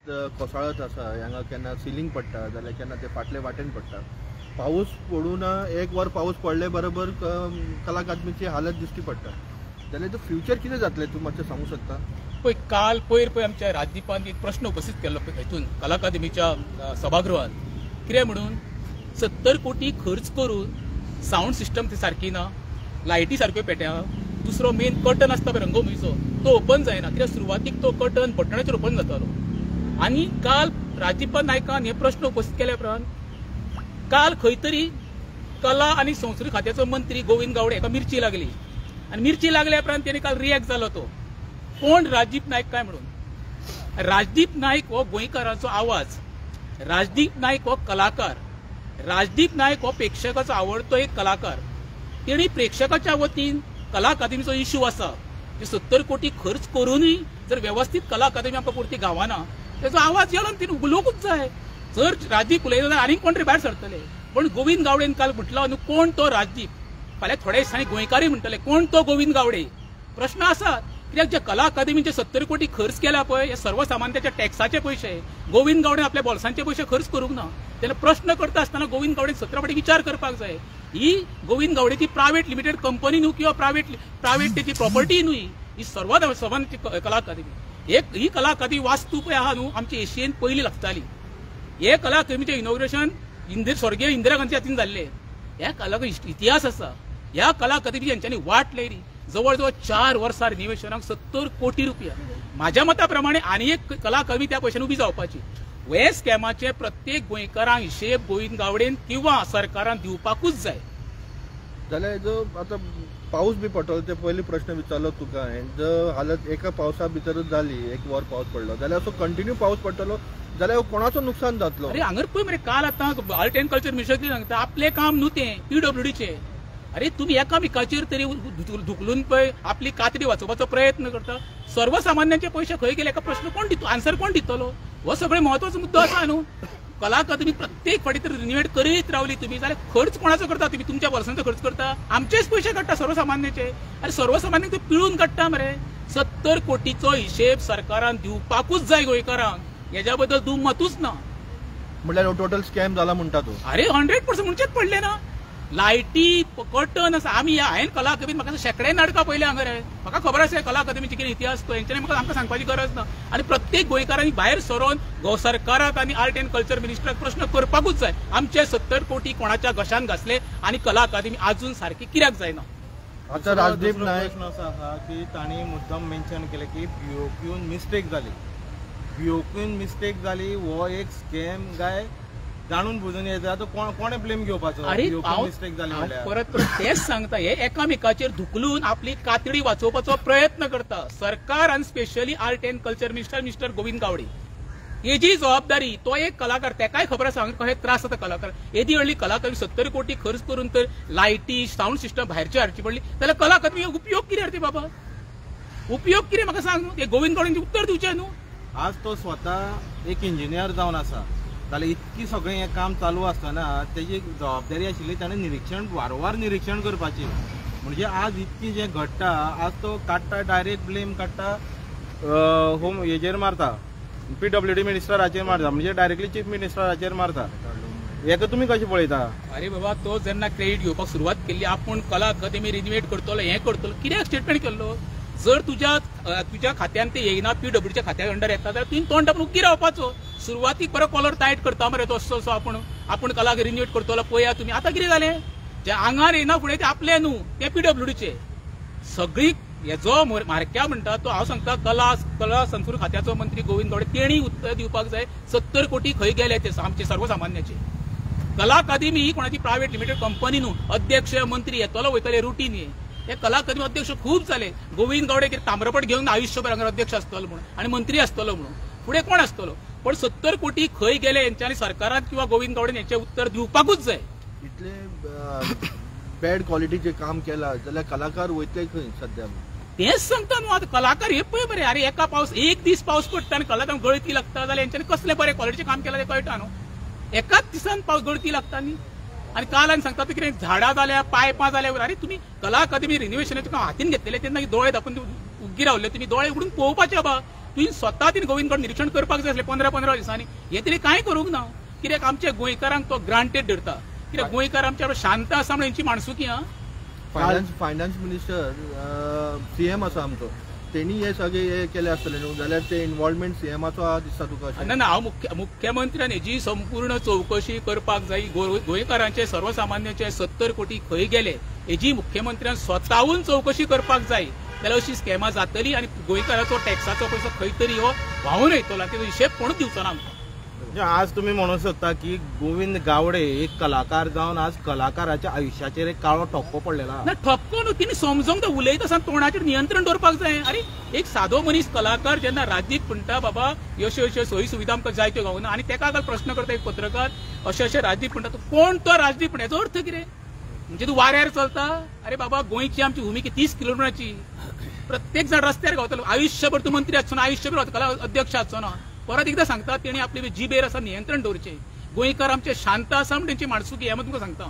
कोसळत आसा, हांगा केन्ना सिलींग पडटा जाल्यार केन्ना ते फाटले वाटेन पडटा. पाऊस पडून एक वर पाऊस पडले बरोबर कला अकादमीची हालत दिसती पडटा. जाल्यार तो फ्युचर कितें जातलें तूं मातशें सांगू शकता? पळय काल पयर आमच्या राजदीपान एक प्रश्न उपस्थित केल्लो हातून कला अकादमीच्या सभागृहात. कितें म्हणून 70 कोटी खर्च करून साऊंड सिस्टम ती सारकी ना, लायटी सारक्यो पेट्या, दुसरो मेन कर्टन आसता पळय रंगभुमीचो तो ओपन जायना. कित्याक सुरवातीक तो कर्टन बटनाचेर ओपन जातालो. आनी काल राजदीपा नायकान हे प्रश्न उपस्थित केल्या उपरांत काल खंय तरी कला आनी संस्कृती खात्याचो मंत्री गोविंद गावडे हाका मिरची लागली आनी मिरची लागल्या उपरांत तेणे काल रिएक्ट जालो. तो कोण राजदीप नायक काय म्हणून. राजदीप नायक हो गोंयकारांचो आवाज, राजदीप नायक हो कलाकार, राजदीप नायक हो प्रेक्षकाचो आवडतो एक कलाकार. तेणी प्रेक्षकाच्या वतीन कला अकादमीचो इश्यू आसा 70 कोटी खर्च करूनय जर व्यवस्थित कला अकादमी आमकां पुरती गावना तेजो आवाज येवन तिने उलोवंकूच जाय. जर राजदीप उलयना जाल्यार आनीक कोण तरी भायर सरतले. पण गोविंद गावडेन काल म्हटलो न्हू कोण तो राजदीप. फाल्यां थोड्या दिसांनी गोंयकारय म्हणटले कोण तो गोविंद गावडे. प्रश्न आसा कित्याक जे कला अकादमीचे 70 कोटी खर्च केला पळय हे सर्वसामान्याच्या टॅक्साचे पयशे गोविंद गावडे आपल्या बोल्सांचे पयशे खर्च करूंक ना. तेन्ना प्रश्न करता आसतना गोविंद गावडे 17 फावटी विचार करपाक जाय. ही गोविंद गावडेची प्रायव्हेट लिमिटेड कंपनी न्हू किंवा प्रायव्हेट तेची प्रॉपर्टी न्हू, ही सर्वसामान्याची कला अकादमी. ही कला अकादमी वास्तू पळय आहा न्हू आमची एशियेन पयली लागताली. हे कला अकादमीचें इनॉग्रेशन स्वर्गीय इंदिरा गांधी हातीन जाल्ले. ह्या कला इतिहास आसा. ह्या कला अकादमीची हेंच्यांनी वाट लायली. जवळ जवळ 4 वर्सां रिनिवेशनाक 70 कोटी रुपया. म्हाज्या मता प्रमाणे आनी एक कला अकादमी त्या पयशांनी उबी जावपाची. हे स्कॅमाचे प्रत्येक गोंयकारांक हिशेब गोविंद गावडेन किंवा सरकारान दिवपाकूच जाय. जाल्यार जो आतां पावस बी पडटलो ते पयली प्रश्न विचारलो तुका हांवें. जर हालत एका पावसा भितरच जाली, एक वर पावस पडलो जाल्यार असो कंटिन्यू पावस पडटलो जाल्यार कोणाचो नुकसान जातलो? अरे हांगर पळय मरे काल आतां आर्ट एंड कल्चर मिनिस्टर सांगता आपलें काम न्हू तें PWDचें. अरे तुम्ही एकामेकाचेर तरी धुकलून पळय आपली कातडी वाचोवपाचो प्रयत्न करता. सर्वसामान्यांचे पयशे खंय गेले एका प्रश्न कोण दितलो, आन्सर कोण दितलो? हो सगळे महत्वाचो मुद्दो आसा न्हू. कला अकादमी प्रत्येक फावटी तर रिन्युएट करीत रावली तुम्ही जाल्यार खर्च कोणाचो करता? तुम्ही तुमच्या वर्सांचो खर्च करता, आमचेच पयशे काडटा सर्वसामान्याचे. अरे सर्वसामान्यांक ते पिळून काडटा मरे. 70 कोटीचो हिशेब सरकारान दिवपाकूच जाय गोंयकारांक. हेज्या बद्दल दुमतूच ना. म्हटल्यार टोटल स्कॅम जाला म्हणटा तूं? अरे 100% म्हणचेच पडले ना. लायटी कर्टन आसा. हांवें कला अकादमीत म्हाका शेकडे नाटकां पयले हांगर. म्हाका खबर आसा कला अकादमीची कितें इतिहास तो. हेंच्यांनी म्हाका आमकां सांगपाची गरज ना. आनी प्रत्येक गोंयकारांनी भायर सरोन सरकाराक आनी आर्ट एंड कल्चर मिनिस्टराक प्रश्न करपाकूच जाय. आमचे 70 कोटी कोणाच्या घशान घासले आनी कला अकादमी आजून सारकी कित्याक जायना? आता राजदीप नायक प्रश्न असो आसा की तांणी मुद्दाम मेन्शन केले की POPन मिस्टेक जाली. POPन मिस्टेक जाली हो एक स्कॅम काय जाणून बुजून येता तो कोणे ब्लेम घेवपाचो? अरे मिस्टेक जाली म्हणल्यार परत तेच सांगता. हे एकामेकाचेर धुकलून आपली कातडी वाचोवपाचो प्रयत्न करता सरकार आनी specially art and culture minister Govind Gaude. हेजी जबाबदारी. तो एक कलाकार, तेकाय खबर आसा हांगा कशे त्रास जाता कलाकार. येदी व्हडली कलाकार 70 कोटी खर्च करून तर लायटी साऊंड सिस्टम भायरची हाडची पडली जाल्यार कला अकादमी उपयोग कितें रे बाबा? उपयोग कितें म्हाका सांग न्हू. ते गोविंद गावडेंचे उत्तर दिवचें न्हू. आज तो स्वता एक इंजिनियर जावन आसा जाल्यार इतकी सगळें हें काम चालू आसतना तेजी जबाबदारी आशिल्ली ताणें निरीक्षण वारंवार निरीक्षण करपाची. म्हणजे आज इतकी जें घडटा आज तो काडटा डायरेक्ट ब्लेम काडटा होम हेजेर मारता PWD मिनिस्टराचेर मारता. म्हणजे डायरेक्टली चीफ मिनिस्टराचेर मारता. हेका तुमी कशें पळयता? अरे बाबा तो जेन्ना क्रेडीट घेवपाक सुरवात केल्ली आपूण कला अकादमी रिन्युएट करतलो हें करतलो कित्याक स्टेटमेंट केल्लो? जर तुज्या खात्यान ते येयना PWDच्या खात्या अंडर येता जाल्यार तुवें तोंड आपणूक उगी रावपाचो. सुरवातीक बरो कॉलर टायट करता मरे तो असो आपूण कला रिन्युएट करतलो पळया तुमी. आतां कितें जालें? जे आंगार येना फुडें ते आपले न्हू ते PWDचे. सगळी हेजो मारक्या म्हणटा तो हांव सांगता कला संस्कृती खात्याचो मंत्री गोविंद गावडे तेणी उत्तर दिवपाक जाय. 70 कोटी खंय गेले ते आमचे सर्वसामान्याचे. कला अकादमी ही कोणाची प्रायव्हेट लिमिटेड कंपनी न्हू. अध्यक्ष मंत्री येतलो वयतले रुटीन हे कला अकादमी अध्यक्ष खूब जाले. गोविंद गावडे ताम्रपट घेवन आयुष्यभर हांगा अध्यक्ष आसतलो म्हणून आनी मंत्री आसतलो म्हणून फुडें कोण आसतलो. पण 70 कोटी खंय गेले हेंच्यांनी सरकारान किंवा गोविंद गावडेन हेचें उत्तर दिवपाकूच जाय. इतले बॅड क्वॉलिटीचे काम केला जाल्यार कलाकार वयतले खंय सध्या? तेच सांगता न्हू. आतां कलाकार हे पळय बरे. अरे एक दीस पावस पडटा आनी कलाकार गळती लागता जाल्यार हेंच्यांनी कसले बरे क्वॉलिटीचे काम केलां तें कळटा न्हू. एकाच दिसान पावस गळती लागता न्ही. आनी काल आनी सांगता कितें झाडां जाल्या पायपां जाल्या. अरे तुमी कला अकादमी रिन्युएशन तुका हातीन घेतलेले तेन्ना दोळे धापून उग्गी रावले तुमी. दोळे उगडून पळोवपाचे बाबा तुवें स्वता तीन गोविंदगड निरीक्षण करपाक जाय आसलें 15-15 दिसांनी. हे तरी कांय करूंक ना. कित्याक आमच्या गोंयकारांक तो ग्रांटेड धरता. कित्याक गोंयकार आमच्या शांत आसा म्हणून हेंची माणसुकी आहा. फायनान्स मिनिस्टर सीएम आसा आमचो, त्यांनी हे सगळे हे केले आसतले न्हू, जाल्यार ते इन्वॉल्वमेंट सीएमाचो आहा दिसता तुका. ना हांव मुख्यमंत्र्यान हेजी संपूर्ण चौकशी करपाक जाय. गोंयकारांचे सर्वसामान्याचे 70 कोटी खंय गेले हेजी मुख्यमंत्र्यान स्वताहून चौकशी करपाक जाय. जाल्यार अशी स्कॅमां जातली आनी गोंयकाराचो टॅक्साचो पयसो खंय तरी हो व्हांवून वयतलो. ताचो हिशेब कोणूच दिवचो ना आमकां. म्हणजे आज तुम्ही म्हणू शकता की गोविंद गावडे एक कलाकार जावन आज कलाकाराच्या आयुष्याचेर एक काळो ठपको पडलेला. ना ठपको न्हू, तिने समजोंक तो उलयता आसतना तोंडाचेर नियंत्रण दवरपाक जाय. अरे एक सादो मनीस कलाकार जेन्ना राजनीत म्हणटा बाबा अश्यो सोयी सुविधा आमकां जाय त्यो गावना आनी तेका काल प्रश्न करता एक पत्रकार अशें राजनीत म्हणटा तो कोण तो राजनीत म्हणटा हेचो अर्थ कितें? म्हणजे तूं वाऱ्यार चलता? अरे बाबा गोंयची आमची भूमिका 30 किलोमिटराची. प्रत्येक जण रस्त्यार गावतलो. आयुष्यभर तूं मंत्री आसचो ना, आयुष्यभर कला अध्यक्ष आसचो ना. परत एकदा सांगता तेणी आपली जिबेर आसा नियंत्रण दवरचें. गोंयकार आमचे शांत आसा म्हणून तेंची माणसुकी हें तुमकां सांगता.